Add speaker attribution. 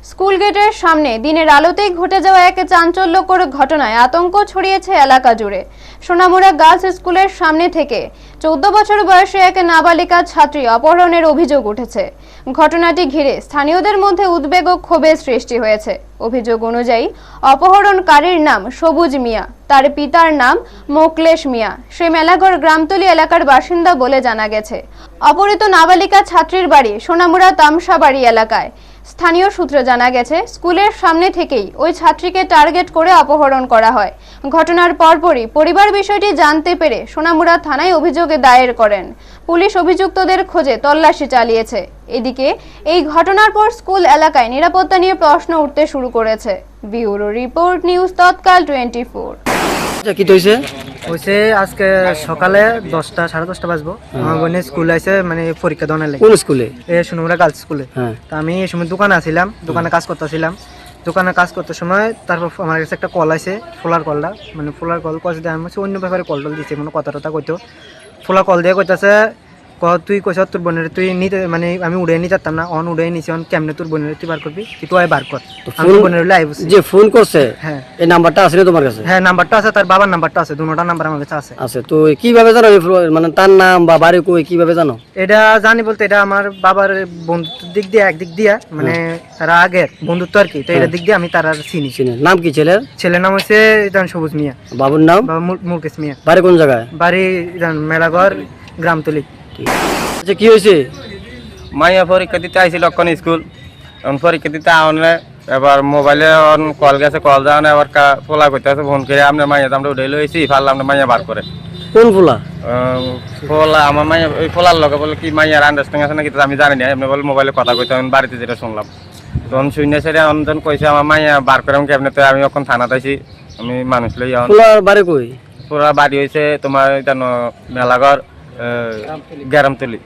Speaker 1: School গেটের সামনে দিনের আলোতেই ঘটে যাওয়া এক চাঞ্চল্যকর ঘটনায় আতঙ্ক ছড়িয়েছে এলাকা জুড়ে। সোনামুড়া গার্লস স্কুলের সামনে থেকে 14 বছর বয়সী এক নাবালিকা ছাত্রী অপহরণের অভিযোগ উঠেছে। ঘটনাটি ঘিরে স্থানীয়দের মধ্যে উদ্বেগ ও ক্ষোভের সৃষ্টি হয়েছে। অভিযোগ অনুযায়ী অপহরণকারীর নাম সবুজ মিয়া, তার পিতার নাম মোকলেশ মিয়া। সে মেলাঘর গ্রামতলী এলাকার বাসিন্দা বলে জানা গেছে। অপহৃত নাবালিকা ছাত্রীর বাড়ি সোনামুড়া তামসাবাড়ি এলাকায়। স্থানীয় সূত্রে জানা গেছে, স্কুলের সামনে থেকেই ওই ছাত্রীকে টার্গেট করে অপহরণ করা হয়। ঘটনার পরপরই পরিবার বিষয়টি জানতে পেরে সোনামুড়া থানায় অভিযোগ দায়ের করেন। পুলিশ অভিযুক্তদের খোঁজে তল্লাশি চালিয়েছে। এদিকে এই ঘটনার পর স্কুল এলাকায় নিরাপত্তা নিয়ে প্রশ্ন উঠতে শুরু করেছে। ব্যুরো রিপোর্ট, নিউজ তৎকাল 24।
Speaker 2: কি হইছে?
Speaker 3: হইছে আজকে সকালে 10টা 10:30 বাজবো। আমার বোনের স্কুল আইছে, মানে পরীক্ষা দেওয়ার লাগে।
Speaker 2: কোন স্কুলে?
Speaker 3: সোনামুড়া গার্লস স্কুলে।
Speaker 2: হ্যাঁ।
Speaker 3: তা আমি এই সময় দোকানে আছিলাম, দোকানে কাজ করতেছিলাম। দোকানে কাজ করতে সময় তারপর আমার কাছে একটা কল আছে, ফোলার কলটা, মানে ফোলার কল কয়েছে আমি অন্য ব্যাপারে কল টল দিচ্ছে, কোনো কথা টথা কইতো। ফোলা কল দিয়ে কইতাছে, তুই কইস তোর বোনের তুই নিতে, মানে আমি উড়ে নিতে পারতাম না, অন উড়ে নিছি, অন কেমনে তোর বোনের তুই বার করবি, তুই আয় বার কর। আমি বোনের লাই বসে
Speaker 2: যে ফোন করছে,
Speaker 3: হ্যাঁ
Speaker 2: এই নাম্বারটা আছে না তোমার কাছে?
Speaker 3: হ্যাঁ নাম্বারটা আছে, তার বাবার নাম্বারটা আছে, দুটোটা নাম্বার আমার কাছে আছে।
Speaker 2: আছে। তো কিভাবে জানো মানে তার নাম বা বাড়ি কই কিভাবে জানো?
Speaker 3: এটা জানি বলতে এটা আমার বাবার বন্ধুত্বের দিক দিয়ে, একদিক দিয়ে মানে তারা আগের বন্ধুত্ব আর কি, তো এটার দিক দিয়ে আমি তার চিনি।
Speaker 2: নাম কি ছেলের?
Speaker 3: ছেলের নাম হচ্ছে সবুজ মিয়া।
Speaker 2: বাবুর নাম?
Speaker 3: মুকেশ মিয়া।
Speaker 2: বাড়ি কোন জায়গায়?
Speaker 3: বাড়ি মেলাঘর গ্রামতলী।
Speaker 2: আচ্ছা, কি হয়েছে?
Speaker 4: মাইয়া পরীক্ষা দিতে আইছিল অক্ষণ স্কুল, এখন পরীক্ষা দিতে আনলে এবার মোবাইলে কল গেছে, কল যাওয়া এবার পোলা করতেছে ফোন করে, আপনার মাইয়া তো আমরা উঠে লইছি, ফাল আপনার মাইয়া বার করে।
Speaker 2: কোন পোলা?
Speaker 4: পোলা আমার মাইয়া, ওই পোলার লগে বলে কি মাইয়ার আন্ডারস্ট্যান্ডিং আছে নাকি আমি জানি না, এমনি বলে মোবাইলে কথা কইতে, আমি বাড়িতে যেটা শুনলাম তখন শুনে সেটা অনজন কইছে আমার মাইয়া বার করে কেমনি, তো আমি এখন থানাতে আইছি, আমি মানুষ লই।
Speaker 2: পোলার বাড়ি কই?
Speaker 4: পুরা বাড়ি হয়েছে তোমার মেলাঘর গ্রামতলী।